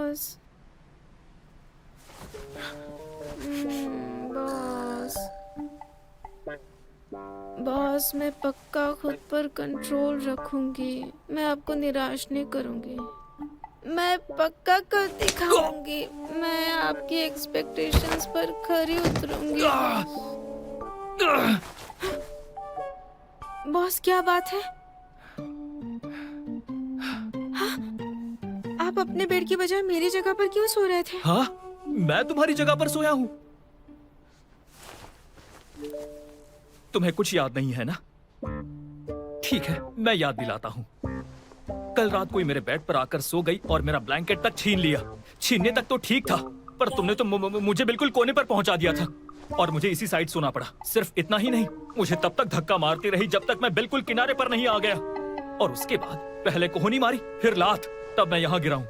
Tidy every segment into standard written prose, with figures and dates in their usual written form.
Boss. Boss boss, मैं पक्का खुद पर कंट्रोल रखूंगी। मैं आपको निराश नहीं करूंगी। मैं पक्का कर दिखाऊंगी। मैं आपकी एक्सपेक्टेशंस पर खरी उतरूंगी। बॉस, क्या बात है? हाँ? आप अपने बेड की बजाय मेरी जगह पर क्यों सो रहे थे? हाँ, मैं तुम्हारी जगह पर सोया हूँ। तुम्हें कुछ याद नहीं है ना? ठीक है, मैं याद दिलाता हूँ। कल रात कोई मेरे बेड पर आकर सो गई और मेरा ब्लैंकेट तक छीन लिया। छीनने तक तो ठीक था, पर तुमने तो मुझे बिल्कुल कोने पर पहुंचा दिया था और मुझे इसी साइड सोना पड़ा। सिर्फ इतना ही नहीं, मुझे तब तक धक्का मारती रही जब तक मैं बिल्कुल किनारे पर नहीं आ गया। और उसके बाद पहले कोहनी मारी, फिर लात, तब मैं यहाँ गिरा हूँ।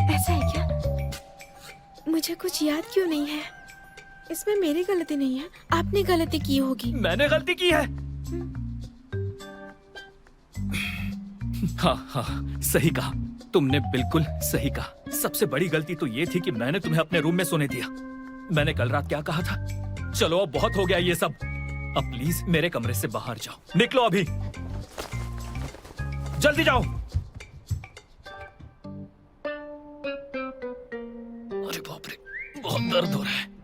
ऐसा है क्या? मुझे कुछ याद क्यों नहीं है? इसमें मेरी गलती नहीं है, आपने गलती की होगी। मैंने गलती की है। हाँ हाँ, सही कहा तुमने, बिल्कुल सही कहा। सबसे बड़ी गलती तो ये थी कि मैंने तुम्हें अपने रूम में सोने दिया। मैंने कल रात क्या कहा था? चलो अब बहुत हो गया ये सब। अब प्लीज मेरे कमरे से बाहर जाओ। निकलो अभी, जल्दी जाओ। अरे बाप रे, बहुत दर्द हो रहा है।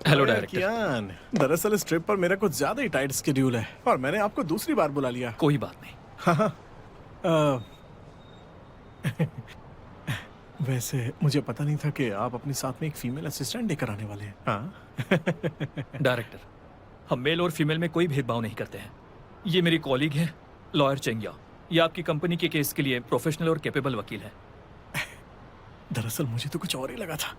Hello director. कियान, दरअसल इस ट्रिप पर मेरा कुछ ज्यादा ही टाइट स्केड्यूल है और मैंने आपको दूसरी बार बुला लिया। कोई बात नहीं। वैसे मुझे पता नहीं था कि आप अपने साथ में एक फीमेल असिस्टेंट लेकर आने वाले हैं। हाँ? डायरेक्टर, हम मेल और फीमेल में कोई भेदभाव नहीं करते हैं। ये मेरी कॉलीग है, लॉयर चेंगिया। ये आपकी कंपनी के केस के लिए प्रोफेशनल और कैपेबल वकील है। दरअसल मुझे तो कुछ और ही लगा था।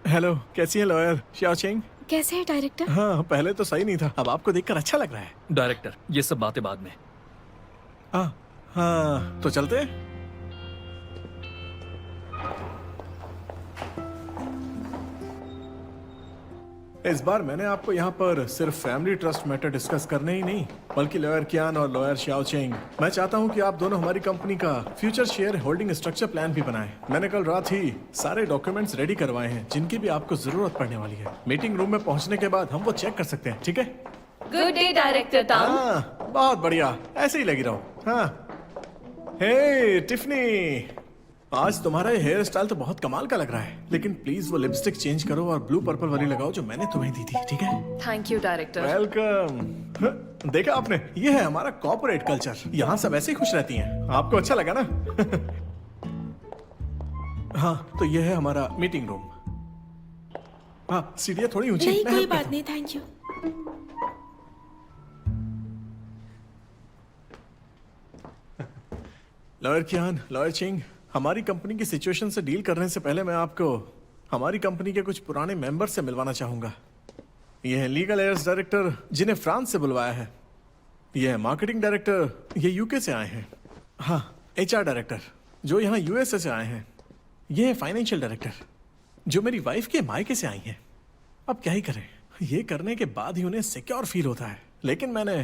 हेलो, कैसी है लॉयर शियाओ चेंग? कैसे है डायरेक्टर? हाँ, पहले तो सही नहीं था, अब आपको देखकर अच्छा लग रहा है। डायरेक्टर, ये सब बातें बाद में। हाँ, तो चलते हैं। इस बार मैंने आपको यहाँ पर सिर्फ फैमिली ट्रस्ट मैटर डिस्कस करने ही नहीं, बल्कि लॉयर कियान और लॉयर शियाओ चेंग, मैं चाहता हूँ कि आप दोनों हमारी कंपनी का future share holding structure plan भी बनाएं। मैंने कल रात ही सारे डॉक्यूमेंट्स रेडी करवाए हैं जिनकी भी आपको जरूरत पड़ने वाली है। मीटिंग रूम में पहुँचने के बाद हम वो चेक कर सकते हैं, ठीक है? गुड डे डायरेक्टर ताम। हाँ, बहुत बढ़िया, ऐसे ही लगी रहो। हाँ, हे टिफनी, आज तुम्हारा हेयर स्टाइल तो बहुत कमाल का लग रहा है, लेकिन प्लीज वो लिपस्टिक चेंज करो और ब्लू पर्पल वाली लगाओ जो मैंने तुम्हें दी थी, ठीक है? Thank you director. वेलकम। देखा आपने, ये है हमारा कॉर्पोरेट कल्चर। यहाँ सब ऐसे ही खुश रहती हैं। आपको अच्छा लगा ना? हाँ, तो ये है हमारा मीटिंग रूम। हाँ, सीढ़ियाँ थोड़ी ऊंची। नहीं, मैं कोई help बात करता नहीं, थैंक यू। हूँ। लॉयर कियान, लॉयर चिंग, हमारी कंपनी की सिचुएशन से डील करने से पहले मैं आपको हमारी कंपनी के कुछ पुराने मेंबर से मिलवाना चाहूंगा। ये है लीगल एयर्स डायरेक्टर, जिन्हें फ्रांस से बुलवाया है। ये है मार्केटिंग डायरेक्टर, ये यूके से आए हैं। हाँ, एचआर डायरेक्टर, जो यहाँ यूएसए से आए हैं। ये है फाइनेंशियल डायरेक्टर, जो मेरी वाइफ के मायके से आई हैं। अब क्या ही करें, ये करने के बाद ही उन्हें सिक्योर फील होता है, लेकिन मैंने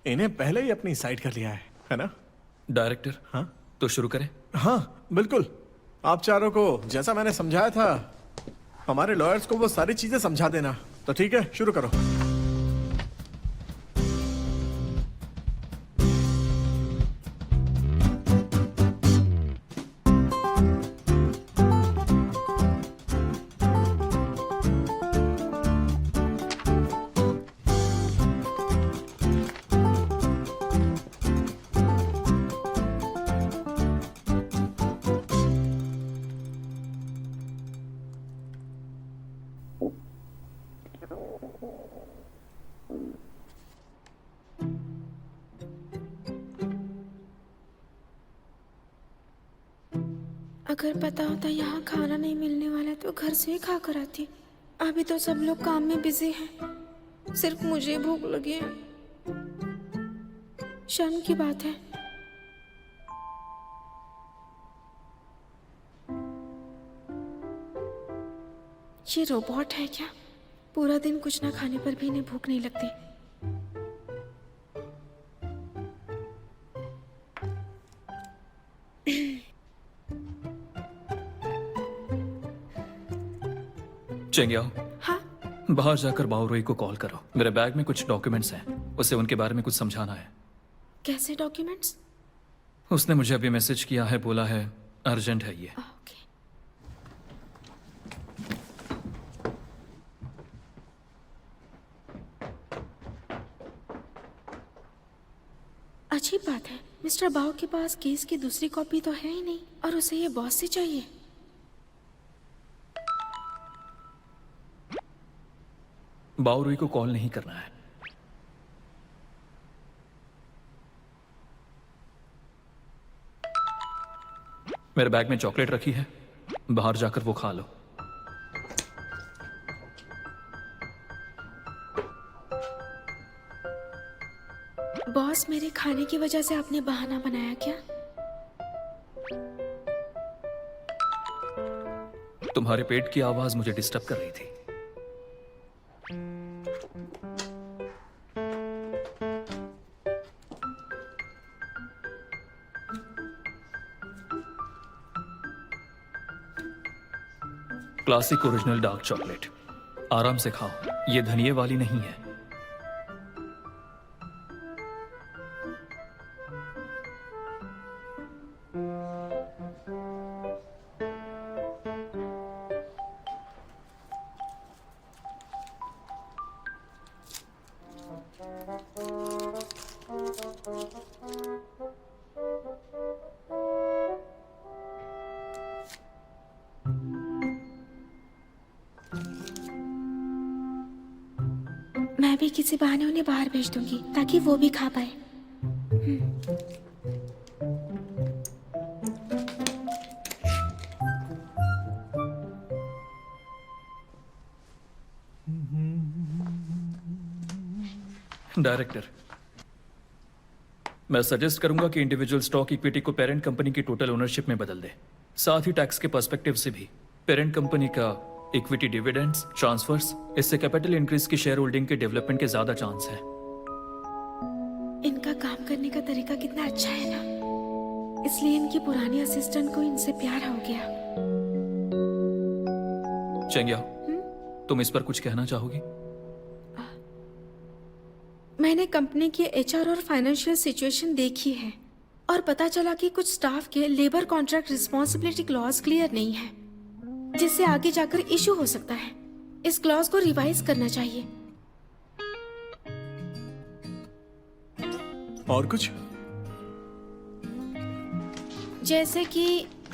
इन्हें पहले ही अपनी साइड कर लिया है ना? डायरेक्टर, हाँ तो शुरू करें? हाँ बिल्कुल। आप चारों को जैसा मैंने समझाया था, हमारे लॉयर्स को वो सारी चीजें समझा देना। तो ठीक है, शुरू करो। अगर पता होता यहाँ खाना नहीं मिलने वाला है तो घर से ही खा कर आती। अभी तो सब लोग काम में बिजी हैं, सिर्फ मुझे भूख लगी है। शर्म की बात है। ये रोबोट है क्या? पूरा दिन कुछ ना खाने पर भी इन्हें भूख नहीं लगती। चेंगियाओ, हाँ, बाहर जाकर बाओरोई को कॉल करो। मेरे बैग में कुछ डॉक्यूमेंट्स हैं, उसे उनके बारे में कुछ समझाना है। कैसे डॉक्यूमेंट्स? उसने मुझे अभी मैसेज किया है, बोला है अर्जेंट है ये। ओके। अजीब बात है, मिस्टर बाओ के पास केस की दूसरी कॉपी तो है ही नहीं और उसे ये बॉस से चाहिए। बाओरोई को कॉल नहीं करना है। मेरे बैग में चॉकलेट रखी है, बाहर जाकर वो खा लो। बॉस, मेरे खाने की वजह से आपने बहाना बनाया क्या? तुम्हारे पेट की आवाज मुझे डिस्टर्ब कर रही थी। क्लासिक ओरिजिनल डार्क चॉकलेट, आराम से खाओ, ये धनिये वाली नहीं है। मैं भी किसी बहाने उन्हें बाहर भेज दूंगी ताकि वो भी खा पाए। डायरेक्टर, मैं सजेस्ट करूंगा कि इंडिविजुअल स्टॉक इक्विटी को पेरेंट कंपनी की टोटल ओनरशिप में बदल दे। साथ ही टैक्स के पर्सपेक्टिव से भी पेरेंट कंपनी का इक्विटी डिविडेंड्स, ट्रांसफर्स, इससे कैपिटल इंक्रीज की शेयर होल्डिंग के डेवलपमेंट के ज्यादा चांस है। इनका काम करने का तरीका कितना अच्छा है ना, इसलिए इनकी पुरानी असिस्टेंट को इनसे प्यार हो गया। चेंगियाओ, तुम इस पर कुछ कहना चाहोगी? मैंने कंपनी की एचआर और फाइनेंशियल सिचुएशन देखी है और पता चला कि कुछ स्टाफ के labour contract responsibility clause clear नहीं है, जिससे आगे जाकर इशू हो सकता है। इस क्लॉज को रिवाइज करना चाहिए। और कुछ? जैसे कि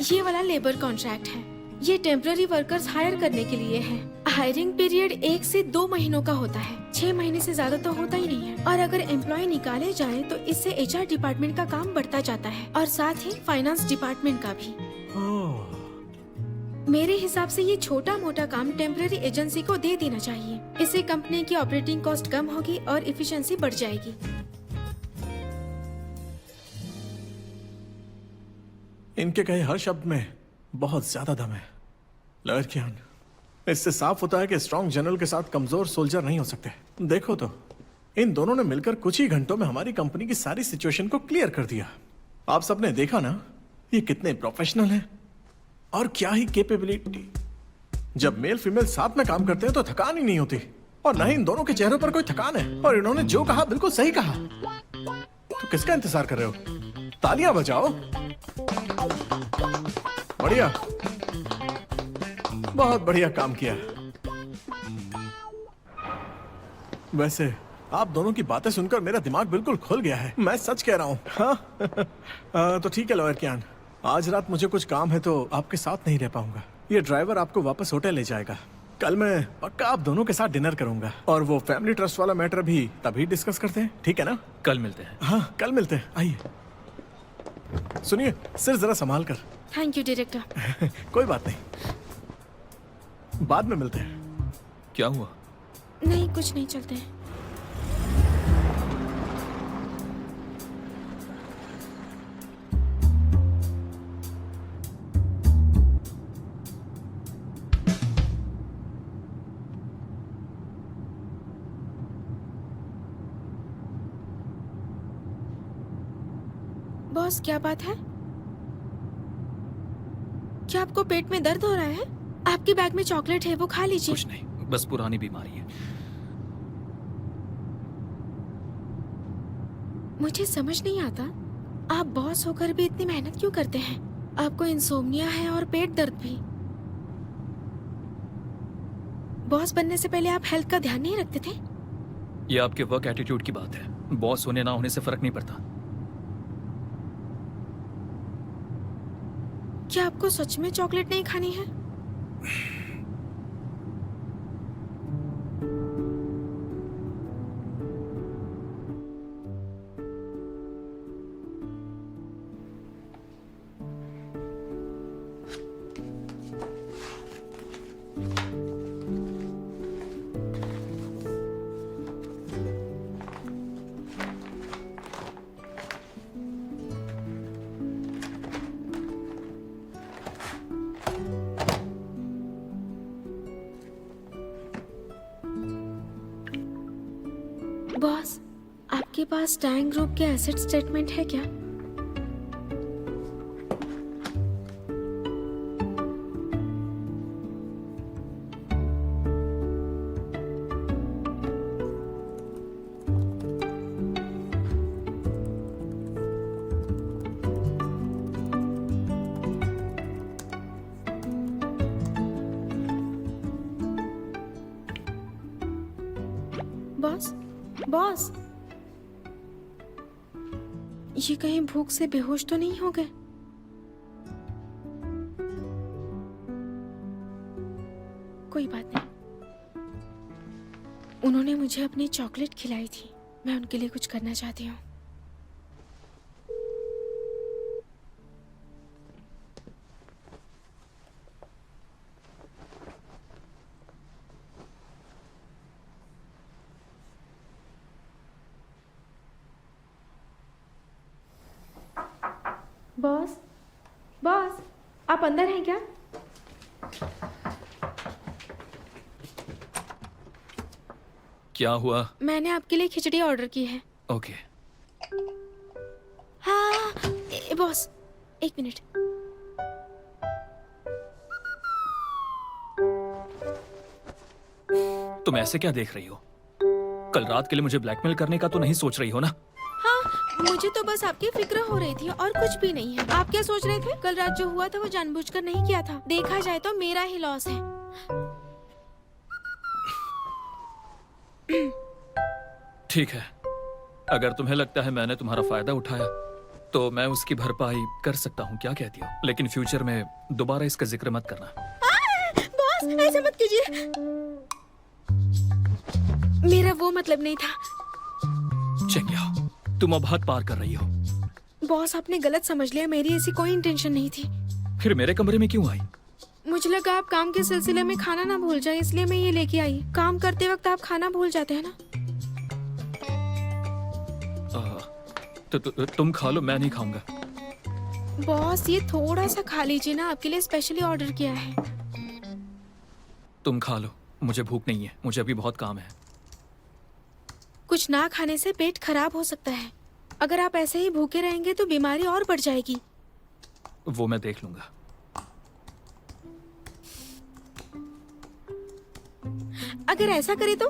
ये वाला लेबर कॉन्ट्रैक्ट है, ये टेम्पररी वर्कर्स हायर करने के लिए है। हायरिंग पीरियड 1 से 2 महीनों का होता है, 6 महीने से ज्यादा तो होता ही नहीं है। और अगर एम्प्लॉय निकाले जाए तो इससे एचआर डिपार्टमेंट का काम बढ़ता जाता है और साथ ही फाइनेंस डिपार्टमेंट का भी। मेरे हिसाब से ये छोटा मोटा काम टेम्पररी एजेंसी को दे देना चाहिए। इससे कंपनी की ऑपरेटिंग कॉस्ट कम होगी और इफिशिएंसी बढ़ जाएगी। इनके कहे हर शब्द में बहुत ज्यादा दम है। लॉयर कियान, इससे साफ होता है कि स्ट्रॉन्ग जनरल के साथ कमजोर सोल्जर नहीं हो सकते। देखो तो, इन दोनों ने मिलकर कुछ ही घंटों में हमारी कंपनी की सारी सिचुएशन को क्लियर कर दिया। आप सबने देखा ना, ये कितने प्रोफेशनल हैं और क्या ही कैपेबिलिटी। जब मेल फीमेल साथ में काम करते हैं तो थकान ही नहीं होती, और ना ही इन दोनों के चेहरों पर कोई थकान है। और इन्होंने जो कहा बिल्कुल सही कहा। तो किसका इंतजार कर रहे हो? तालियां बजाओ। बढ़िया, बहुत बढ़िया काम किया। वैसे आप दोनों की बातें सुनकर मेरा दिमाग बिल्कुल खुल गया है, मैं सच कह रहा हूँ। हाँ तो ठीक है लॉयर कियान, आज रात मुझे कुछ काम है तो आपके साथ नहीं रह पाऊंगा। ये ड्राइवर आपको वापस होटल ले जाएगा। कल मैं पक्का आप दोनों के साथ डिनर करूंगा, और वो फैमिली ट्रस्ट वाला मैटर भी तभी डिस्कस करते हैं, ठीक है ना? कल मिलते हैं। हाँ, कल मिलते हैं, आइए। सुनिए, सिर जरा संभाल कर। Thank you director. कोई बात नहीं, बाद में मिलते हैं। क्या हुआ? नहीं, कुछ नहीं, चलते हैं। बॉस, क्या बात है? क्या आपको पेट में दर्द हो रहा है? आपके बैग में चॉकलेट है, वो खा लीजिए। कुछ नहीं, बस पुरानी बीमारी है। मुझे समझ नहीं आता, आप बॉस होकर भी इतनी मेहनत क्यों करते हैं? आपको इंसोम्निया है और पेट दर्द भी। बॉस बनने से पहले आप हेल्थ का ध्यान नहीं रखते थे? ये आपके वर्क एटीट्यूड की बात है। बॉस होने ना होने से फर्क नहीं पड़ता। क्या आपको सच में चॉकलेट नहीं खानी है? बॉस, आपके पास टैंग ग्रुप के एसेट स्टेटमेंट है क्या? बॉस, बॉस, ये कहीं भूख से बेहोश तो नहीं हो गए? कोई बात नहीं, उन्होंने मुझे अपनी चॉकलेट खिलाई थी, मैं उनके लिए कुछ करना चाहती हूँ। बॉस, बॉस, आप अंदर हैं क्या? क्या हुआ? मैंने आपके लिए खिचड़ी ऑर्डर की है। ओके। हाँ, बॉस, एक मिनट। तुम ऐसे क्या देख रही हो? कल रात के लिए मुझे ब्लैकमेल करने का तो नहीं सोच रही हो ना? हाँ, मुझे तो बस आपकी फिक्र हो रही थी और कुछ भी नहीं है। आप क्या सोच रहे थे? कल रात जो हुआ था वो जानबूझकर नहीं किया था। देखा जाए तो मेरा ही लॉस है। ठीक है, अगर तुम्हें लगता है मैंने तुम्हारा फायदा उठाया तो मैं उसकी भरपाई कर सकता हूँ। क्या कहती हो? लेकिन फ्यूचर में दोबारा इसका जिक्र मत करना। बॉस, ऐसा मत कीजिए। मेरा वो मतलब नहीं था। चेंगिया, तुम अब हद पार कर रही हो। बॉस, आपने गलत समझ लिया, मेरी ऐसी कोई इंटेंशन नहीं थी। फिर मेरे कमरे में क्यों आई? मुझे लगा आप काम के सिलसिले में खाना ना भूल जाए, इसलिए मैं ये लेके आई। काम करते वक्त आप खाना भूल जाते हैं ना? तुम खा लो, मैं नहीं खाऊंगा। बॉस, ये थोड़ा सा खा लीजिए ना, आपके लिए स्पेशली ऑर्डर किया है। तुम खा लो, मुझे भूख नहीं है, मुझे अभी बहुत काम है। कुछ ना खाने से पेट खराब हो सकता है। अगर आप ऐसे ही भूखे रहेंगे तो बीमारी और बढ़ जाएगी। वो मैं देख लूंगा। अगर ऐसा करे तो,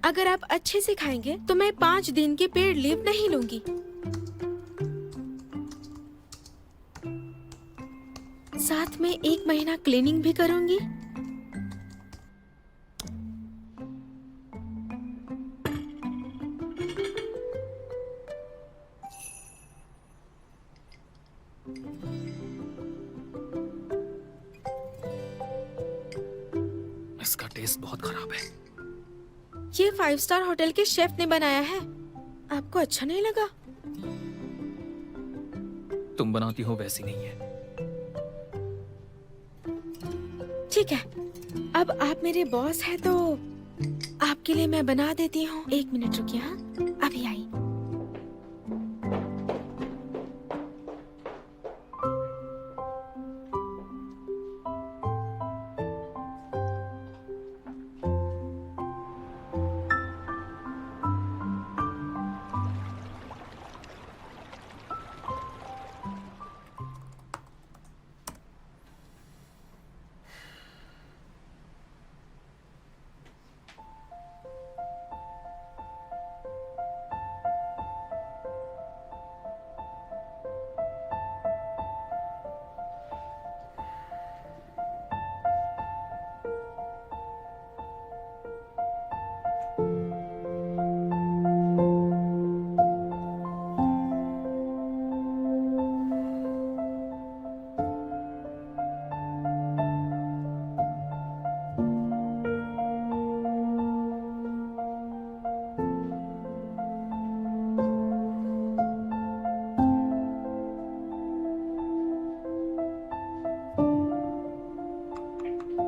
अगर आप अच्छे से खाएंगे तो मैं 5 दिन की पेड लीव नहीं लूंगी। साथ में 1 महीना क्लीनिंग भी करूंगी। इसका टेस्ट बहुत खराब है। ये 5 स्टार होटल के शेफ ने बनाया है। आपको अच्छा नहीं लगा? तुम बनाती हो वैसी नहीं है। ठीक है, अब आप मेरे बॉस हैं तो आपके लिए मैं बना देती हूँ। 1 मिनट रुकिए, हाँ अभी आई।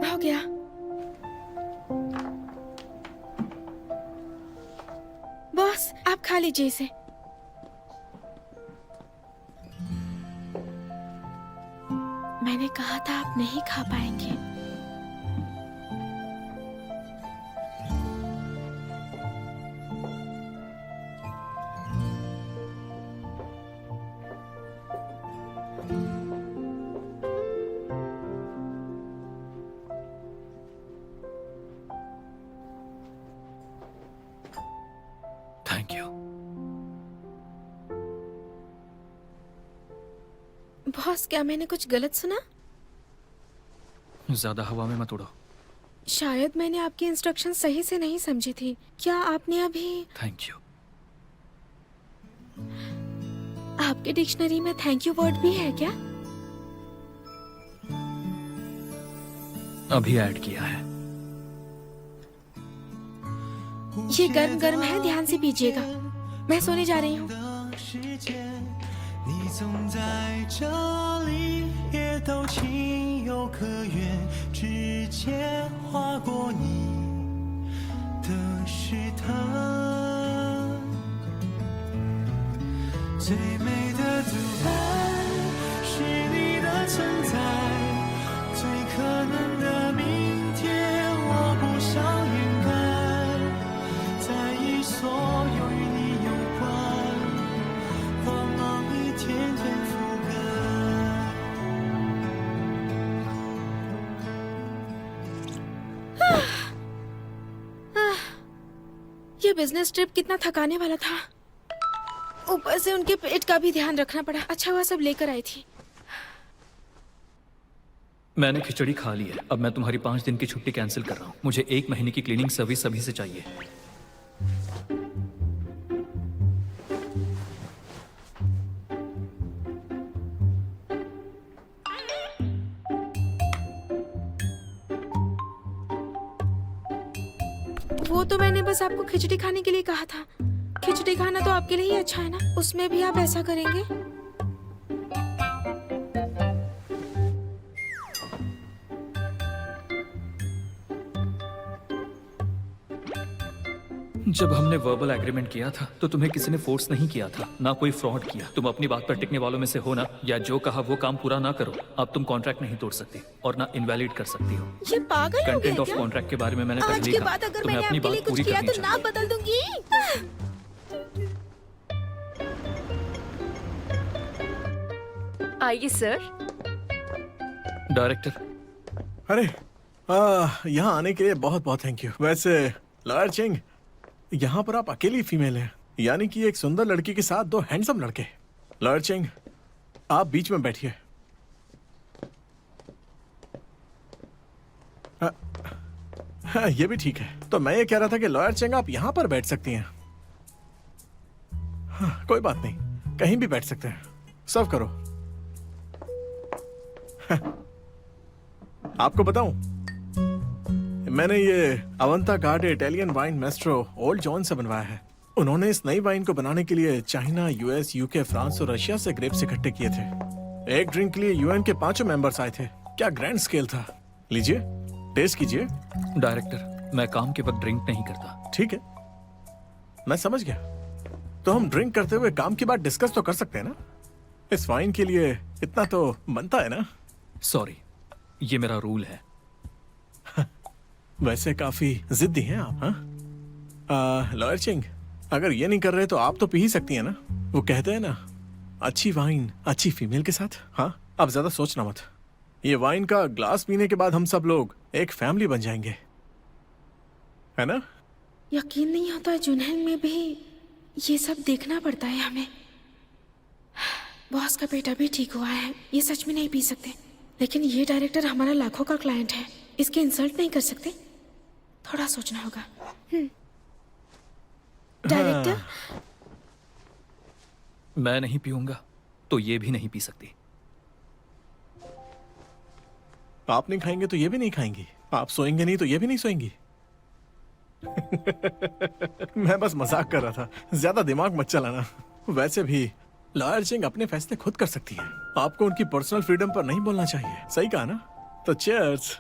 हो गया। बॉस आप खा लीजिए इसे। मैंने कहा था आप नहीं खा पाएंगे। Thank you. बॉस क्या मैंने कुछ गलत सुना? ज्यादा हवा में मत उड़ो। शायद मैंने आपकी इंस्ट्रक्शन सही से नहीं समझी थी। क्या आपने अभी थैंक यू। आपके डिक्शनरी में थैंक यू वर्ड भी है क्या? अभी ऐड किया है। ये गर्म गर्म है, ध्यान से पीजिएगा। मैं सोने जा रही हूँ। 你总在这里，也都情有可原，指尖划过你的试探。最美的独白是你的存在，最可能的明天我不想掩盖，在意所有与你有关光芒一天天覆盖。ये बिजनेस ट्रिप कितना थकाने वाला था। ऊपर से उनके पेट का भी ध्यान रखना पड़ा। अच्छा हुआ सब लेकर आई थी। मैंने खिचड़ी खा ली है। अब मैं तुम्हारी 5 दिन की छुट्टी कैंसिल कर रहा हूँ। मुझे 1 महीने की क्लीनिंग सर्विस अभी से चाहिए। वो तो मैंने बस आपको खिचड़ी खाने के लिए कहा था। खिचड़ी खाना तो आपके लिए ही अच्छा है ना। उसमें भी आप ऐसा करेंगे? जब हमने वर्बल एग्रीमेंट किया था तो तुम्हें किसी ने फोर्स नहीं किया था, ना कोई फ्रॉड किया। तुम अपनी बात पर टिकने वालों में से हो ना, या जो कहा वो काम पूरा ना करो। अब तुम कॉन्ट्रैक्ट नहीं तोड़ सकती और ना इनवैलिड कर सकती हो। ये पागल हो कंटेंट गया ऑफ क्या? कॉन्ट्रैक्ट के बारे में मैंने आज पहले के ही बाद कहा। अगर तुम्हें मैंने अपनी आपके लिए बात कुछ पूरी किया करनी तो नाम चाहिए। बदल दूंगी। आइए सर। डायरेक्टर, अरे यहाँ आने के लिए बहुत बहुत थैंक यू। वैसे लॉयर चिंग, यहाँ पर आप अकेली फीमेल हैं, यानी कि एक सुंदर लड़की के साथ 2 हैंडसम लड़के। लॉयर चिंग, आप बीच में बैठिए। ये भी ठीक है। तो मैं ये कह रहा था कि लॉयर चिंग आप यहाँ पर बैठ सकती हैं। हाँ, कोई बात नहीं, कहीं भी बैठ सकते हैं। सर्व करो। आपको बताऊं, मैंने ये avant garde Italian wine maestro old John से बनवाया है। उन्होंने इस नई वाइन को बनाने के लिए चाइना, यूएस, यूके, फ्रांस और रशिया से ग्रेप्स इकट्ठे किए थे। एक ड्रिंक के लिए यूएन के 5 मेंबर्स आए थे। क्या ग्रैंड स्केल था। लीजिए, टेस्ट कीजिए। डायरेक्टर, मैं काम के वक्त ड्रिंक नहीं करता। ठीक है, मैं समझ गया। तो हम ड्रिंक करते हुए काम की बात डिस्कस तो कर सकते हैं ना? इस वाइन के लिए इतना तो बनता है ना? सॉरी, ये मेरा रूल है। वैसे काफी जिद्दी हैं आप, हाँ? लॉयर चिंग, अगर ये नहीं कर रहे तो आप तो पी ही सकती हैं ना? वो कहते हैं ना, अच्छी वाइन अच्छी फीमेल के साथ। हाँ, अब ज्यादा सोचना मत। ये वाइन का ग्लास पीने के बाद हम सब लोग एक फैमिली बन जाएंगे, है ना? यकीन नहीं होता जुनैन में भी ये सब देखना पड़ता है हमें। बॉस का पेट अभी ठीक हुआ है, ये सच में नहीं पी सकते। लेकिन ये डायरेक्टर हमारा लाखों का क्लाइंट है, इसके इंसल्ट नहीं कर सकते। थोड़ा सोचना होगा। डायरेक्टर, मैं नहीं पीऊंगा तो ये भी नहीं पी सकती। आप नहीं खाएंगे तो ये भी नहीं खाएंगी। आप सोएंगे नहीं तो ये भी नहीं सोएंगी। मैं बस मजाक कर रहा था, ज्यादा दिमाग मत चलाना। वैसे भी लॉयर चिंग अपने फैसले खुद कर सकती है। आपको उनकी पर्सनल फ्रीडम पर नहीं बोलना चाहिए। सही कहा ना? तो चीयर्स।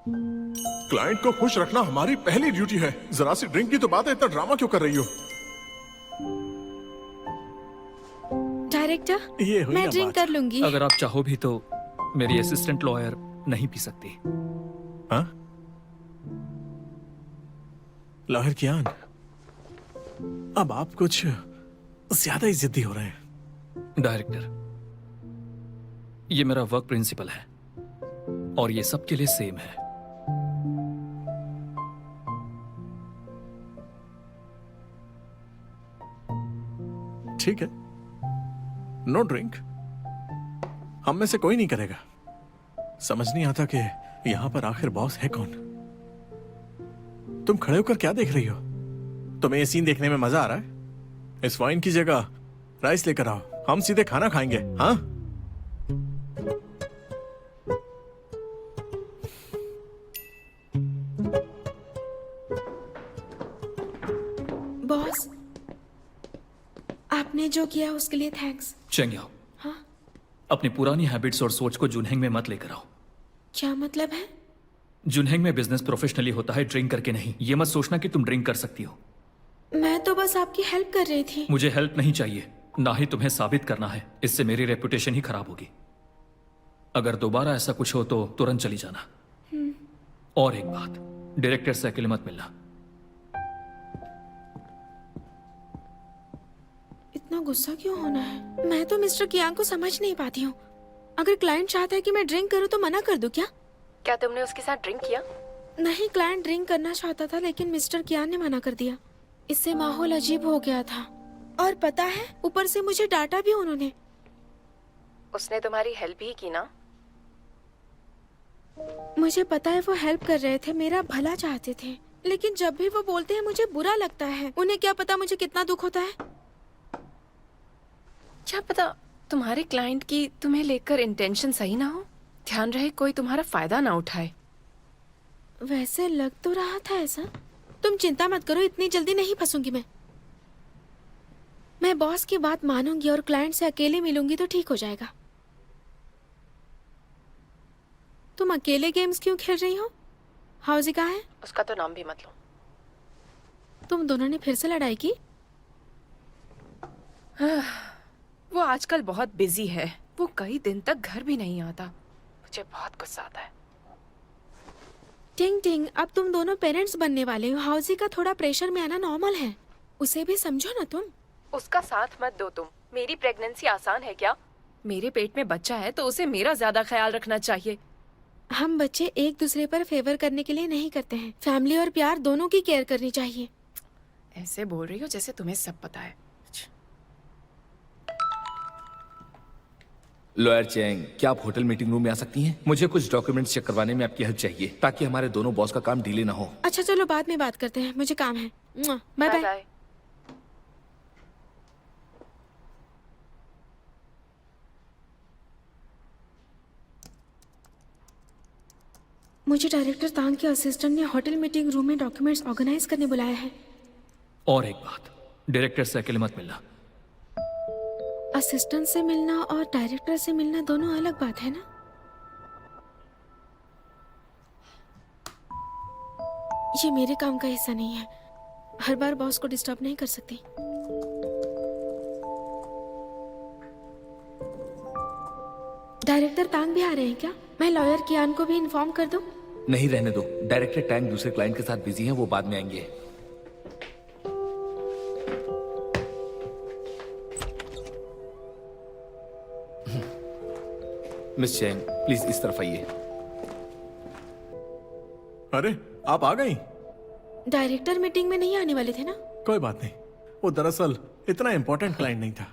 क्लाइंट को खुश रखना हमारी पहली ड्यूटी है। जरा सी ड्रिंक की तो बात है, इतना ड्रामा क्यों कर रही हो? डायरेक्टर, ये हुई मैं ना ड्रिंक बात। कर लूंगी। अगर आप चाहो भी तो मेरी असिस्टेंट लॉयर नहीं पी सकती। हाँ? लॉयर कियान, अब आप कुछ ज्यादा ही जिद्दी हो रहे हैं। डायरेक्टर, ये मेरा वर्क प्रिंसिपल है और ये सबके लिए सेम है। ठीक है, नो ड्रिंक। हम में से कोई नहीं करेगा। समझ नहीं आता कि यहां पर आखिर बॉस है कौन। तुम खड़े होकर क्या देख रही हो? तुम्हें ये सीन देखने में मजा आ रहा है? इस वाइन की जगह राइस लेकर आओ, हम सीधे खाना खाएंगे। हाँ? बॉस, आपने जो किया उसके लिए थैंक्स। चेंग्याओ, हाँ? अपनी पुरानी हैबिट्स और सोच को जुनहेंग में मत लेकर आओ। क्या मतलब है? जुनहेंग में बिजनेस प्रोफेशनली होता है, ड्रिंक करके नहीं। ये मत सोचना कि तुम ड्रिंक कर सकती हो। मैं तो बस आपकी हेल्प कर रही थी। मुझे हेल्प नहीं चाहिए, ना ही तुम्हें साबित करना है। इससे मेरी रेपुटेशन ही खराब होगी। अगर दोबारा ऐसा कुछ हो तो तुरंत चली जाना। और एक बात, डायरेक्टर से अकेले मत मिलना। इतना गुस्सा क्यों होना है? मैं तो मिस्टर कियांग को समझ नहीं पाती हूँ। अगर क्लाइंट चाहता है कि मैं ड्रिंक करूँ तो मना कर दूं क्या? क्या तुमने उसके साथ ड्रिंक किया? नहीं, क्लाइंट ड्रिंक करना चाहता था लेकिन मिस्टर कियांग ने मना कर दिया। इससे माहौल अजीब हो गया था। और पता है, ऊपर से मुझे डांटा भी उन्होंने। उसने तुम्हारी हेल्प ही की ना? मुझे पता है वो हेल्प कर रहे थे, मेरा भला चाहते थे। लेकिन जब भी वो बोलते हैं मुझे बुरा लगता है। उन्हें क्या पता मुझे कितना दुख होता है। क्या पता तुम्हारे क्लाइंट की तुम्हें लेकर इंटेंशन सही ना हो। ध्यान रहे कोई तुम्हारा फायदा ना उठाए। वैसे लग तो रहा था ऐसा। तुम चिंता मत करो, इतनी जल्दी नहीं फंसूंगी मैं बॉस की बात मानूंगी और क्लाइंट से अकेले मिलूंगी तो ठीक हो जाएगा। तुम अकेले गेम्स क्यों खेल रही हो? हाउजी कहाँ है? उसका तो नाम भी मत लो। तुम दोनों ने फिर से लड़ाई की? वो आजकल बहुत बिजी है। वो कई दिन तक घर भी नहीं आता। मुझे बहुत गुस्सा आता है। टिंग टिंग, अब तुम दोनों पेरेंट्स बनने वाले हो। हाउजी का थोड़ा प्रेशर में आना नॉर्मल है। उसे भी समझो ना तुम। उसका साथ मत दो तुम। मेरी प्रेगनेंसी आसान है क्या? मेरे पेट में बच्चा है तो उसे मेरा ज्यादा ख्याल रखना चाहिए। हम बच्चे एक दूसरे पर फेवर करने के लिए नहीं करते हैं। फैमिली और प्यार दोनों की केयर करनी चाहिए। ऐसे बोल रही हो जैसे तुम्हें सब पता है। लॉयर चेंग, क्या आप होटल मीटिंग रूम में आ सकती हैं? मुझे कुछ डॉक्यूमेंट्स चेक करवाने में आपकी हेल्प चाहिए ताकि हमारे दोनों बॉस का काम डिले ना हो। अच्छा चलो, बाद में बात करते हैं, मुझे काम है। Bye bye. बाय। मुझे डायरेक्टर तांग के असिस्टेंट ने होटल मीटिंग रूम में डॉक्यूमेंट्स ऑर्गेनाइज करने बुलाया है। और एक बात, डायरेक्टर से अकेले मत मिलना। असिस्टेंट से मिलना और डायरेक्टर से मिलना दोनों अलग बात है ना? ये मेरे काम का हिस्सा नहीं है। हर बार बॉस को डिस्टर्ब नहीं कर सकती। डायरेक्टर तांग भी आ रहे हैं क्या? मैं लॉयर कियान को भी इन्फॉर्म कर दूं? नहीं, रहने दो। डायरेक्टर टैंग दूसरे क्लाइंट के साथ बिजी हैं, वो बाद में आएंगे। मिस चैंग, प्लीज इस तरफ आइए। अरे आप आ गई? डायरेक्टर मीटिंग में नहीं आने वाले थे ना? कोई बात नहीं, वो दरअसल इतना इंपॉर्टेंट क्लाइंट नहीं था।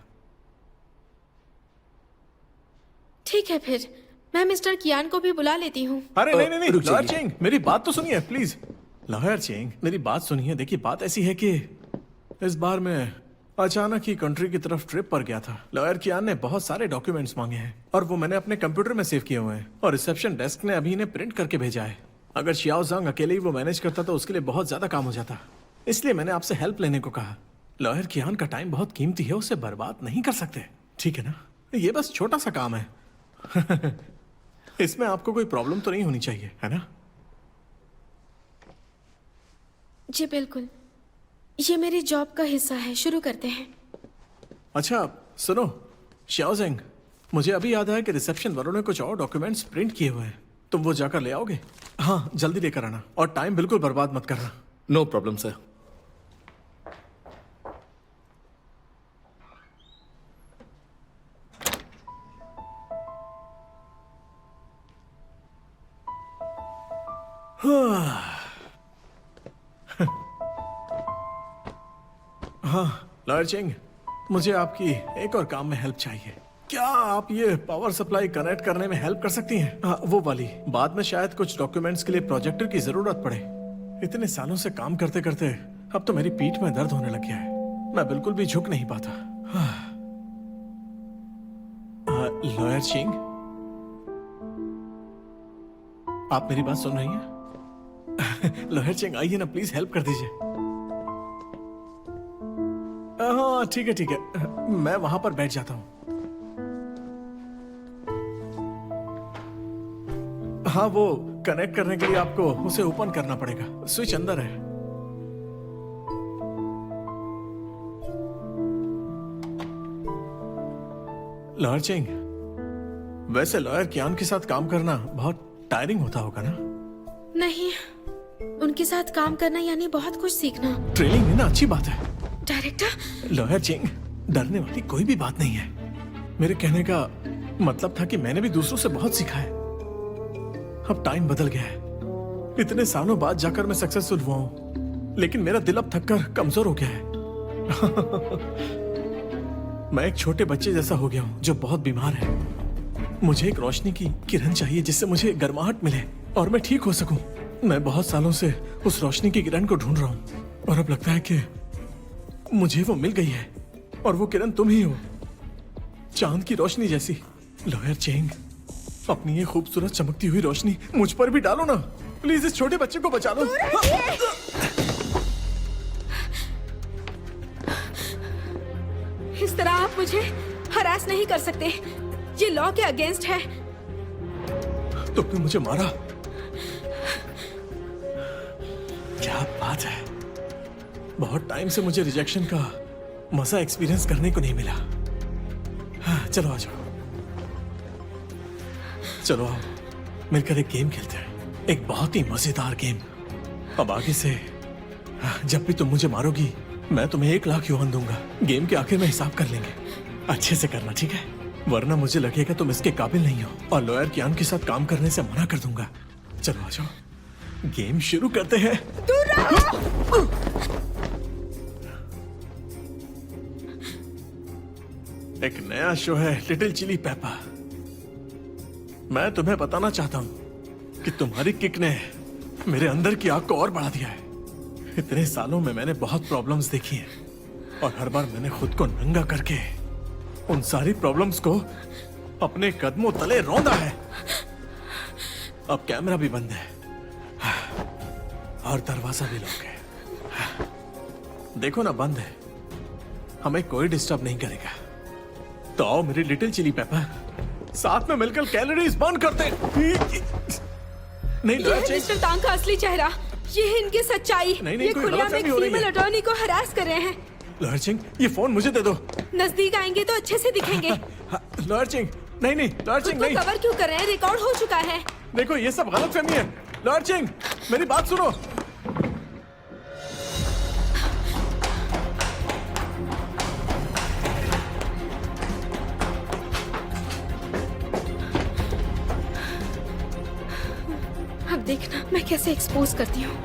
ठीक है, फिर मैं मिस्टर कियान को भी बुला लेती हूँ। अरे नहीं नहीं नहीं, रुक लॉयर जाइए। चेंग मेरी बात तो सुनिए प्लीज। लॉयर चेंग मेरी बात सुनिए। देखिए बात ऐसी है कि इस बार मैं अचानक ही कंट्री की तरफ ट्रिप पर गया था। लॉयर कियान ने बहुत सारे डॉक्यूमेंट्स मांगे हैं और वो मैंने अपने कंप्यूटर में सेव किए हुए हैं और रिसेप्शन डेस्क ने अभी इन्हें प्रिंट करके भेजा है। अगर शियाओ ज़ांग अकेले ही वो मैनेज करता तो उसके लिए बहुत ज्यादा काम हो जाता, इसलिए मैंने आपसे हेल्प लेने को कहा। लॉयर कियान का टाइम बहुत कीमती है, उसे बर्बाद नहीं कर सकते, ठीक है ना? ये बस छोटा सा काम है। इसमें आपको कोई प्रॉब्लम तो नहीं होनी चाहिए, है ना? जी बिल्कुल, ये मेरी जॉब का हिस्सा है। शुरू करते हैं। अच्छा सुनो शियाओ ज़ेंग, मुझे अभी याद आया कि रिसेप्शन वालों ने कुछ और डॉक्यूमेंट्स प्रिंट किए हुए हैं। तुम वो जाकर ले आओगे? हाँ जल्दी लेकर आना और टाइम बिल्कुल बर्बाद मत करना। No problem sir. हाँ लॉयर चेंग, मुझे आपकी एक और काम में हेल्प चाहिए। क्या आप ये पावर सप्लाई कनेक्ट करने में हेल्प कर सकती हैं? हाँ वो वाली। बाद में शायद कुछ डॉक्यूमेंट्स के लिए प्रोजेक्टर की जरूरत पड़े। इतने सालों से काम करते करते अब तो मेरी पीठ में दर्द होने लग गया है, मैं बिल्कुल भी झुक नहीं पाता। लॉयर चेंग, आप मेरी बात सुन रही हैं? लॉयर चेंग आइए ना प्लीज, हेल्प कर दीजिए। हाँ ठीक है, मैं वहां पर बैठ जाता हूँ। हाँ वो कनेक्ट करने के लिए आपको उसे ओपन करना पड़ेगा, स्विच अंदर है। लॉयर चेंग, वैसे लॉयर कियान के साथ काम करना बहुत टायरिंग होता होगा ना? नहीं, उनके साथ काम करना यानी बहुत कुछ सीखना। ट्रेनिंग लेना अच्छी बात है। डायरेक्टर, लॉयर चेंग, डरने वाली कोई भी बात नहीं है। मेरे कहने का मतलब था कि मैंने भी दूसरों से बहुत सीखा है। अब टाइम बदल गया है, इतने सालों बाद जाकर मैं सक्सेसफुल हुआ हूं, लेकिन मेरा दिल अब थककर कमजोर हो गया है। मैं एक छोटे बच्चे जैसा हो गया हूं जो बहुत बीमार है। मुझे एक रोशनी की किरण चाहिए जिससे मुझे गर्माहट मिले और मैं ठीक हो सकूं। मैं बहुत सालों से उस रोशनी की किरण को ढूंढ रहा हूं और अब लगता है कि मुझे वो मिल गई है और वो किरण तुम ही हो, चांद की रोशनी जैसी। लॉयर चेंग, अपनी ये खूबसूरत चमकती हुई रोशनी मुझ पर भी डालो ना प्लीज, इस छोटे बच्चे को बचा लो। इस तरह आप मुझे हरास नहीं कर सकते, ये लॉ के अगेंस्ट है। तुमने मुझे मारा? क्या बात है, बहुत टाइम से मुझे रिजेक्शन का मजा एक्सपीरियंस करने को नहीं मिला। हाँ, चलो आ जाओ, चलो आओ मिलकर एक गेम खेलते हैं, एक बहुत ही मजेदार गेम। अब आगे से जब भी तुम मुझे मारोगी मैं तुम्हें 1 लाख युआन दूंगा। गेम के आखिर में हिसाब कर लेंगे, अच्छे से करना ठीक है, वरना मुझे लगेगा तुम इसके काबिल नहीं हो और लॉयर कियान के साथ काम करने से मना कर दूंगा। चलो आ जाओ, गेम शुरू करते हैं। एक नया शो है लिटिल चिली पेपर। मैं तुम्हें बताना चाहता हूं कि तुम्हारी किक ने मेरे अंदर की आग को और बढ़ा दिया है। इतने सालों में मैंने बहुत प्रॉब्लम्स देखी हैं और हर बार मैंने खुद को नंगा करके उन सारी प्रॉब्लम्स को अपने कदमों तले रौंदा है। अब कैमरा भी बंद है और दरवाजा भी लॉक है। देखो ना, बंद है, हमें कोई डिस्टर्ब नहीं करेगा। तो आओ मेरी लिटिल चिली पेपर, साथ में मिलकर कैलोरीज बर्न करते हैं। नहीं ये लॉयर है चिंग, मिस्टर तांग का असली चेहरा, ये है इनकी सच्चाई। नहीं, ये कोई खुलेआम एक गलतफहमी हो रही फीमेल है। अटॉर्नी को हरास कर रहे हैं। लॉयर चिंग, ये फोन मुझे दे दो। नजदीक आएंगे तो अच्छे से दिखेंगे। हाँ, लॉयर चिंग, नहीं लॉयर खुद चिंग को नहीं, कवर क्यों कर रहे हैं? रिकॉर्ड हो चुका है। देखो ये सब गलतफहमी है। लॉयर चिंग, मेरी बात सुनो। अब देखना मैं कैसे एक्सपोज करती हूँ।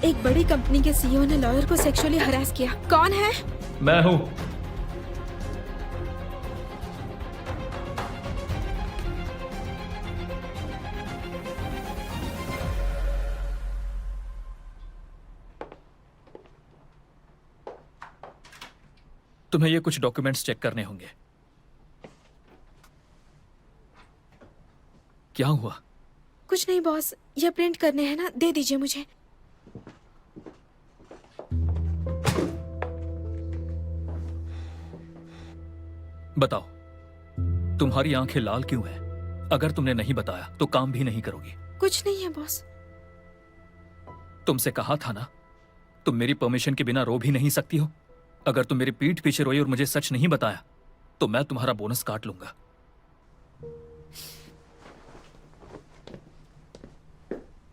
एक बड़ी कंपनी के सीईओ ने लॉयर को सेक्सुअली हरास किया। कौन है? मैं हूं। तुम्हें ये कुछ डॉक्यूमेंट्स चेक करने होंगे। क्या हुआ? कुछ नहीं बॉस, ये प्रिंट करने हैं ना, दे दीजिए मुझे। बताओ, तुम्हारी आंखें लाल क्यों हैं? अगर तुमने नहीं बताया तो काम भी नहीं करोगी। कुछ नहीं है बॉस। तुमसे कहा था ना, तुम मेरी परमिशन के बिना रो भी नहीं सकती हो। अगर तुम मेरी पीठ पीछे रोई और मुझे सच नहीं बताया तो मैं तुम्हारा बोनस काट लूंगा।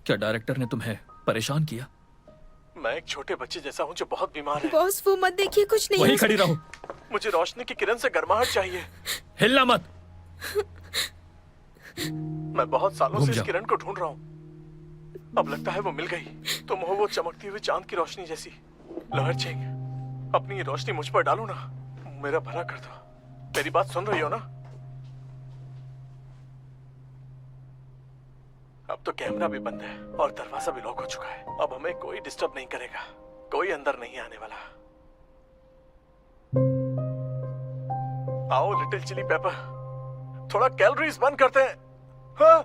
क्या डायरेक्टर ने तुम्हें परेशान किया? मैं एक छोटे बच्चे जैसा हूँ जो बहुत बीमार है। बॉस वो मत देखिए, कुछ नहीं वहीं हो खड़ी रहो, मुझे रोशनी की किरण से गर्माहट चाहिए। हिलना मत। मैं बहुत सालों घूम से इस जाओ। किरण को ढूंढ रहा हूँ। अब लगता है वो मिल गई। तुम हो वो चमकती हुई चांद की रोशनी जैसी। लॉयर चिंग, अपनी ये रोशनी मुझ पर डालो ना, मेरा भला कर दो। मेरी बात सुन रही हो ना? अब तो कैमरा भी बंद है और दरवाजा भी लॉक हो चुका है। अब हमें कोई डिस्टर्ब नहीं करेगा, कोई अंदर नहीं आने वाला। आओ लिटिल चिली पेपर, थोड़ा कैलोरीज बर्न करते हैं। हाँ?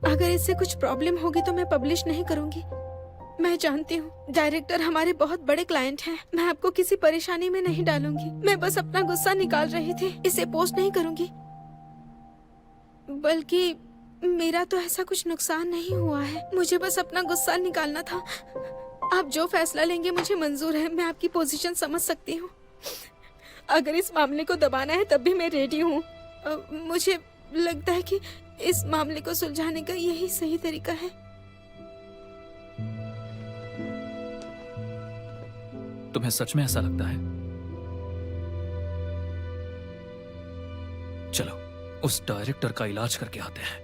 अगर इससे कुछ प्रॉब्लम होगी तो मैं पब्लिश नहीं करूंगी। मैं जानती हूँ डायरेक्टर हमारे बहुत बड़े क्लाइंट हैं। मैं आपको किसी परेशानी में नहीं डालूंगी। मैं बस अपना गुस्सा निकाल रही थी। इसे पोस्ट नहीं करूंगी। बल्कि मेरा तो ऐसा कुछ नुकसान नहीं हुआ है। मुझे बस अपना गुस्सा निकालना था। आप जो फैसला लेंगे मुझे मंजूर है। मैं आपकी पोजीशन समझ सकती हूँ। अगर इस मामले को दबाना है तब भी मैं रेडी हूँ। मुझे लगता है कि इस मामले को सुलझाने का यही सही तरीका है। तुम्हें सच में ऐसा लगता है? चलो उस डायरेक्टर का इलाज करके आते हैं।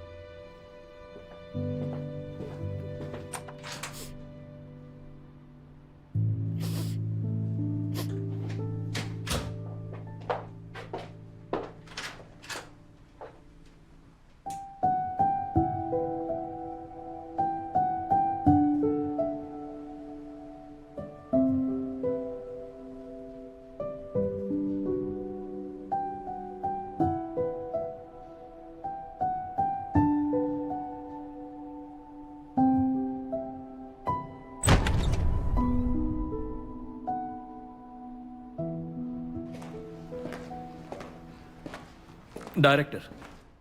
डायरेक्टर,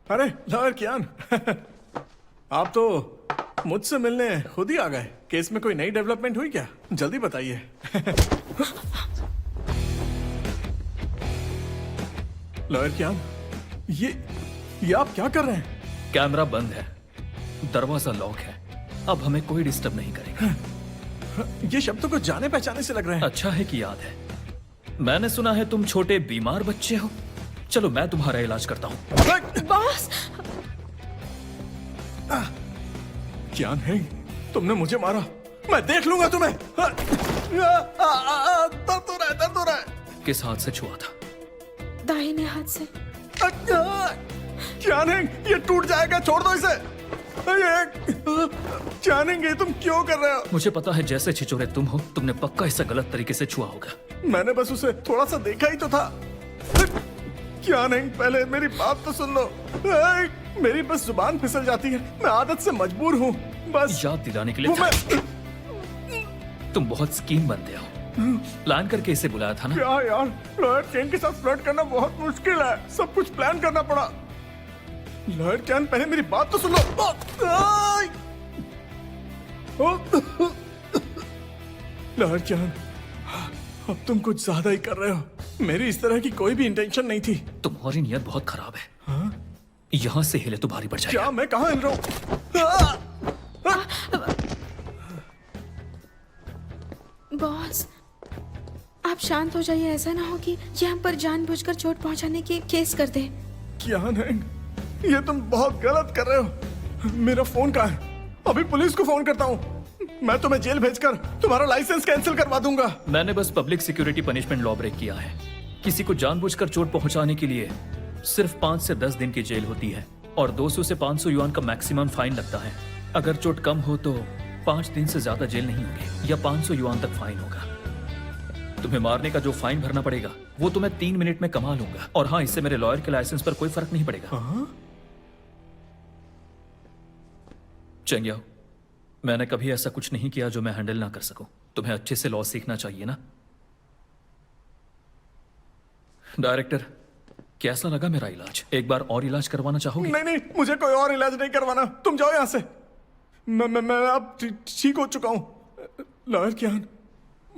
अरे लॉयर कियान, आप तो मुझसे मिलने खुद ही आ गए। केस में कोई नई डेवलपमेंट हुई क्या? जल्दी बताइए। लॉयर कियान, ये आप क्या कर रहे हैं? कैमरा बंद है, दरवाजा लॉक है। अब हमें कोई डिस्टर्ब नहीं करेगा। ये शब्द तो कुछ जाने पहचाने से लग रहे हैं। अच्छा है कि याद है। मैंने सुना है तुम छोटे बीमार बच्चे हो। चलो मैं तुम्हारा इलाज करता हूँ। बॉस, कियान है, तुमने मुझे मारा, मैं देख लूंगा तुम्हें। दर्द हो रहा है। किस हाथ से छुआ था? दाहिने हाथ से। कियान है, ये टूट जाएगा, छोड़ दो इसे। जानेंगे तुम क्यों कर रहे हो? मुझे पता है जैसे छिचोरे तुम हो, तुमने पक्का इसे गलत तरीके से छुआ होगा। मैंने बस उसे थोड़ा सा देखा ही तो था। क्या नहीं, पहले मेरी बात तो सुन लो। मेरी बस जुबान फिसल जाती है, मैं आदत से मजबूर हूँ। बस याद दिलाने के लिए वो तुम बहुत स्कीम बनते हो। प्लान करके इसे बुलाया था ना। क्या यार, लॉयर चैन के साथ फ्लर्ट करना बहुत मुश्किल है, सब कुछ प्लान करना पड़ा। लॉयर चैन, पहले मेरी बात तो सुन लो। लॉयर चैन, अब तुम कुछ ज्यादा ही कर रहे हो। मेरी इस तरह की कोई भी इंटेंशन नहीं थी। तुम्हारी नियत बहुत खराब है। यहाँ से हिले तो भारी पड़ जाएगा। क्या मैं कहाँ हिल रहा हूँ? बॉस, आप शांत हो जाइए। ऐसा ना हो कि ये हम पर जानबूझकर चोट पहुंचाने की केस कर दे। क्या नहीं, ये तुम बहुत गलत कर रहे हो। मेरा फोन कहाँ है? अभी पुलिस को फोन करता हूँ। मैं तुम्हें जेल भेजकर तुम्हारा लाइसेंस कैंसिल करवा दूंगा। मैंने बस public security punishment law break किया है। किसी को जानबूझकर चोट पहुंचाने के लिए सिर्फ 5 से 10 दिन की जेल होती है और 200 से 500 युआन का मैक्सिमम फाइन लगता है। अगर चोट कम हो तो 5 दिन से ज्यादा जेल नहीं होगी या 500 युआन तक फाइन होगा। तुम्हें मारने का जो फाइन भरना पड़ेगा वो तो मैं 3 मिनट में कमा लूंगा। और हाँ, इससे मेरे लॉयर के लाइसेंस पर कोई फर्क नहीं पड़ेगा। चेंगियाओ, मैंने कभी ऐसा कुछ नहीं किया जो मैं हैंडल ना कर सकूं। तुम्हें अच्छे से लॉ सीखना चाहिए ना। डायरेक्टर, कैसा लगा मेरा इलाज? एक बार और इलाज करवाना चाहोगे? नहीं नहीं, मुझे कोई और इलाज नहीं करवाना। तुम जाओ यहाँ से। मैं अब ठीक हो चुका हूँ। लॉयर कियान,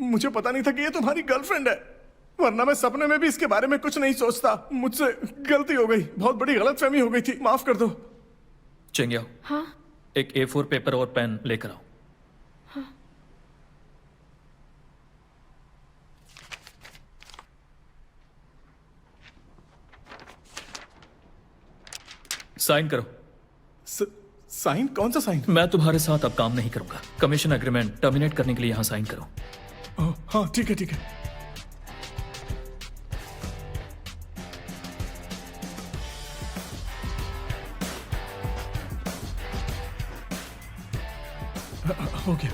मुझे पता नहीं था कि ये तुम्हारी गर्लफ्रेंड है, वरना मैं सपने में भी इसके बारे में कुछ नहीं सोचता। मुझसे गलती हो गई, बहुत बड़ी गलतफहमी हो गई थी, माफ कर दो। चेंगियाओ, हाँ एक A4 पेपर और पेन लेकर आओ। साइन करो। साइन? कौन सा साइन? मैं तुम्हारे साथ अब काम नहीं करूंगा। कमीशन एग्रीमेंट टर्मिनेट करने के लिए यहाँ साइन करो। हाँ ठीक है ठीक है। हो गया।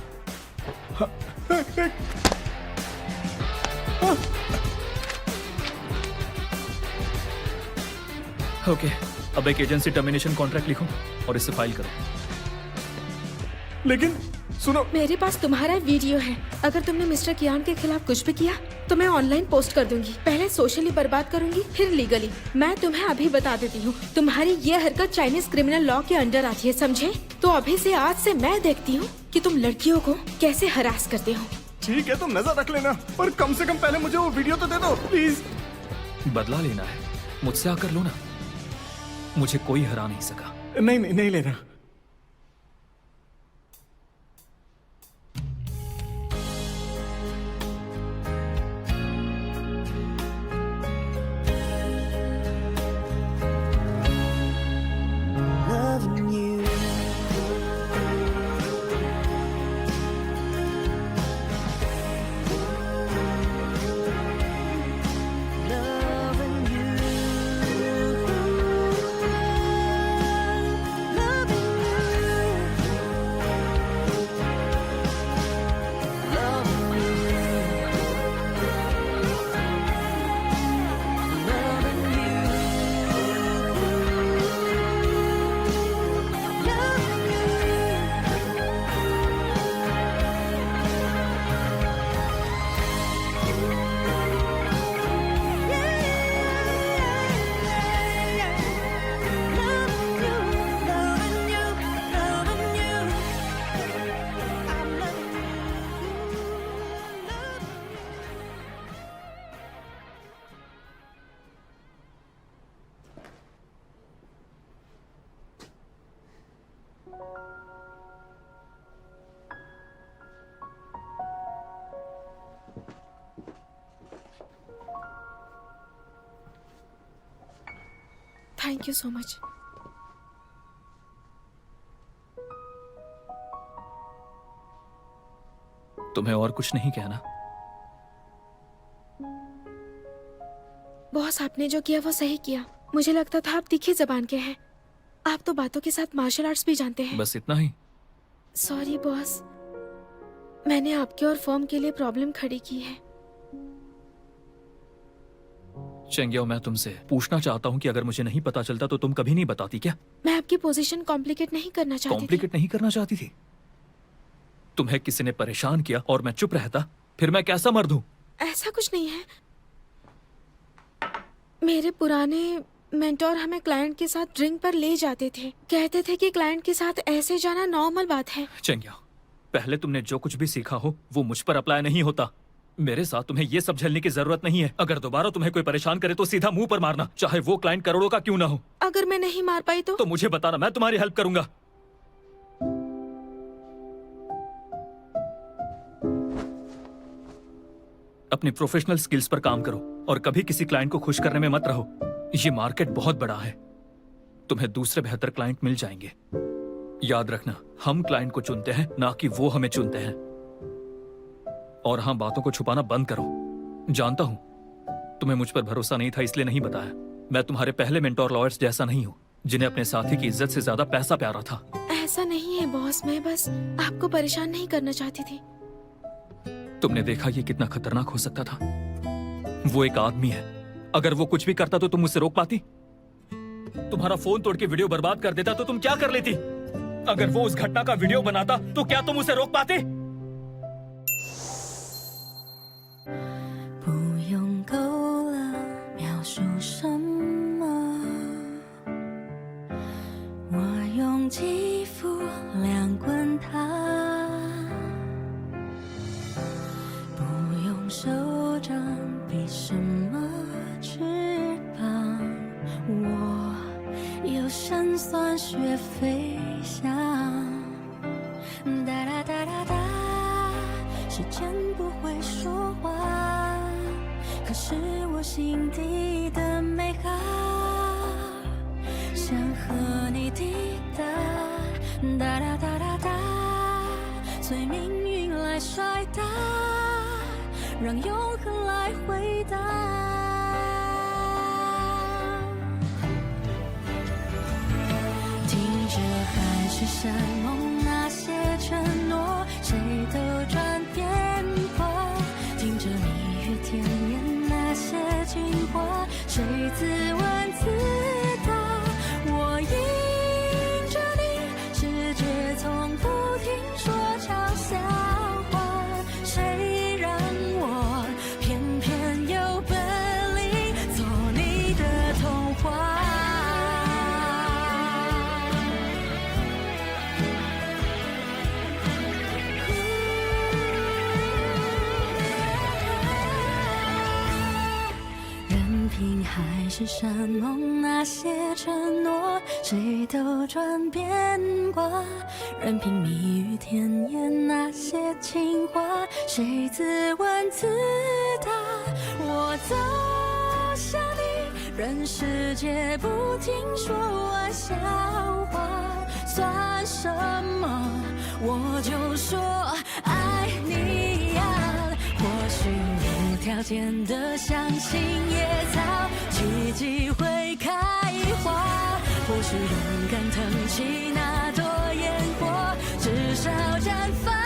ओके, अब एक एजेंसी टर्मिनेशन कॉन्ट्रैक्ट लिखो और इसे फाइल करो। लेकिन सुनो, मेरे पास तुम्हारा वीडियो है। अगर तुमने मिस्टर कियान के खिलाफ कुछ भी किया तो मैं ऑनलाइन पोस्ट कर दूंगी। पहले सोशली बर्बाद करूंगी, फिर लीगली। मैं तुम्हें अभी बता देती हूँ, तुम्हारी ये हरकत चाइनीज क्रिमिनल लॉ के अंडर आती है, समझे? तो अभी से आज से मैं देखती हूँ कि तुम लड़कियों को कैसे हरास करते हो। ठीक है, तुम नजर रख लेना, पर कम से कम पहले मुझे वो वीडियो तो दे दो प्लीज। बदला लेना है मुझसे, आकर लो ना। मुझे कोई हरा नहीं सका। नहीं नहीं नहीं लेना। Loving you, loving you, thank you so much. तुम्हें और कुछ नहीं कहना? बॉस, आपने जो किया वो सही किया। मुझे लगता था आप तीखी जबान के हैं। आप तो बातों के साथ मार्शल आर्ट्स भी जानते हैं। बस इतना ही? सॉरी बॉस, मैंने आपके और फर्म के लिए प्रॉब्लम खड़ी की है। चेंगियाओ, मैं तुमसे पूछना चाहता हूँ कि अगर मुझे नहीं पता चलता तो तुम कभी नहीं बताती क्या? मैं आपकी पोजीशन कॉम्प्लिकेट नहीं करना चाहती थी। कॉम्प्लिकेट नहीं करना चाहती थी? तुम्हें किसी ने परेशान किया और मैं चुप रहता फिर मैं कैसा मर्द हूँ? ऐसा कुछ नहीं है। मेरे पुराने मेंटोर हमें क्लाइंट के साथ ड्रिंक पर ले जाते थे। कहते थे कि क्लाइंट के साथ ऐसे जाना नॉर्मल बात है। चेंगिया, पहले तुमने जो कुछ भी सीखा हो वो मुझ पर अप्लाई नहीं होता। मेरे साथ तुम्हें ये सब झेलने की जरूरत नहीं है। अगर दोबारा तुम्हें कोई परेशान करे तो सीधा मुंह पर मारना, चाहे वो क्लाइंट करोड़ों का क्यों ना हो। अगर मैं नहीं मार पाई तो मुझे बताना, मैं तुम्हारी हेल्प करूंगा। अपनी प्रोफेशनल स्किल्स पर काम करो और कभी किसी क्लाइंट को खुश करने में मत रहो। ये मार्केट बहुत बड़ा है, तुम्हें दूसरे बेहतर क्लाइंट मिल जाएंगे। याद रखना, हम क्लाइंट को चुनते हैं, ना कि वो हमें चुनते हैं। और हाँ, बातों को छुपाना बंद करो। जानता हूं तुम्हें मुझ पर भरोसा नहीं था, इसलिए नहीं बताया। मैं तुम्हारे पहले मेंटोर लॉयर्स जैसा नहीं हूं, जिन्हें अपने साथी की इज्जत से ज्यादा पैसा प्यारा था। ऐसा नहीं है बॉस, मैं बस आपको परेशान नहीं करना चाहती थी। तुमने देखा ये कितना खतरनाक हो सकता था। वो एक आदमी है, अगर वो कुछ भी करता तो तुम उसे रोक पाती? तुम्हारा फोन तोड़ के वीडियो बर्बाद कर देता तो तुम क्या कर लेती? अगर वो उस घटना का वीडियो बनाता तो क्या तुम उसे रोक पाते? 不用够了描述什么，我用肌肤量滚它，不用手掌比什么翅膀，我有身酸学飞翔，哒哒哒哒哒，时间不会说话，可是我心底的美好，想和你抵达，哒哒哒哒哒，随命运来甩打，让永恒来回答。听着海誓山盟那些承诺，谁都转变化。听着蜜语甜言那些情话，谁自问自答。我迎着你，世界从不停说悄笑话，谁让我偏偏有本领做你的童话。任凭海誓山盟那些承诺，谁都转变卦。任凭蜜语甜言那些情话，谁自问自答。我走向你，任世界不停说玩笑话，算什么？我就说爱你呀。或许无条件的相信野草，奇迹会开花。或许勇敢腾起那朵烟火，至少绽放。